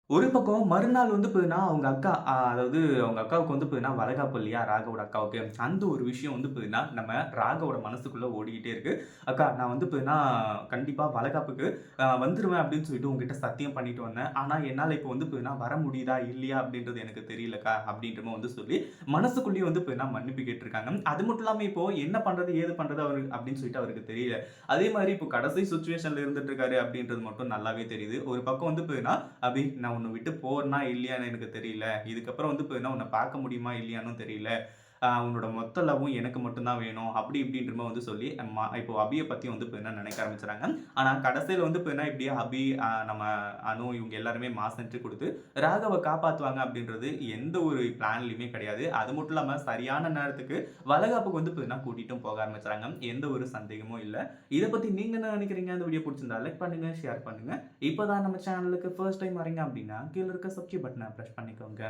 ஒரு பக்கம் மறுநாள் வந்து பார்த்தீங்கன்னா, அவங்க அக்கா அதாவது அவங்க அக்காவுக்கு வந்து பார்த்தீங்கன்னா, வளகாப்பு இல்லையா? ராகவோட அக்காவுக்கு. அந்த ஒரு விஷயம் வந்து பார்த்தீங்கன்னா, நம்ம ராகவோட மனசுக்குள்ள ஓடிக்கிட்டே இருக்கு. "அக்கா நான் வந்து பார்த்தீங்கன்னா, கண்டிப்பா வளகாப்புக்கு வந்துருவேன்" அப்படின்னு சொல்லிட்டு உங்ககிட்ட சத்தியம் பண்ணிட்டு வந்தேன். ஆனா என்னால இப்போ வந்து பார்த்தீங்கன்னா, வர முடியுதா? இல்லையா? அப்படின்றது எனக்கு தெரியலக்கா அப்படின்ற மாரி வந்து சொல்லி, மனசுக்குள்ளேயே வந்து பார்த்தீங்கன்னா, மன்னிப்பு கேட்டிருக்காங்க. அது மட்டும் இல்லாம இப்போ என்ன பண்றது? ஏது பண்றது? அப்படின்னு சொல்லிட்டு அவருக்கு தெரியல. அதே மாரி இப்போ கடைசி சிச்சுவேஷன்ல இருந்துட்டு இருக்காரு அப்படின்றது மட்டும் நல்லாவே தெரியுது. ஒரு பக்கம் வந்து பார்த்தீங்கன்னா, "அபி நான் உன்ன விட்டு போறேனா இல்லையான்னு எனக்கு தெரியல. இதுக்கப்புறம் வந்து பார்த்தீங்கன்னா, உன்ன பார்க்க முடியுமா இல்லையான்னும் தெரியல. உன்னோட மொத்த லவ்வும் எனக்கு மட்டும் தான் வேணும்." அப்படி இப்படின்ற மாரி வந்து சொல்லி, இப்போ அபிய பத்தி வந்து பார்த்தீங்கன்னா நினைக்க ஆரம்பிச்சுறாங்க. ஆனா கடைசியில வந்து பார்த்தீங்கன்னா, இப்படியே அபி, நம்ம அனு இவங்க எல்லாருமே மாஸ் என்ட்ரி குடுத்து, ராகவ காப்பாத்துவாங்க அப்படின்றது எந்த ஒரு பிளான்லயுமே கிடையாது. அது மட்டும் இல்லாம சரியான நேரத்துக்கு வளகாப்புக்கு வந்து பார்த்தீங்கன்னா கூட்டிட்டும் போக ஆரம்பிச்சுறாங்க. எந்த ஒரு சந்தேகமும் இல்ல. இத பத்தி நீங்க என்ன நினைக்கிறீங்க? இந்த வீடியோ புடிச்சிருந்தா லைக் பண்ணுங்க, ஷேர் பண்ணுங்க. இப்பதான் நம்ம சேனலுக்கு ஃபர்ஸ்ட் டைம் வரீங்க அப்படின்னா, கீழ இருக்க சப்ஸ்கிரைப் பட்டன பிரஸ் பண்ணிக்கோங்க.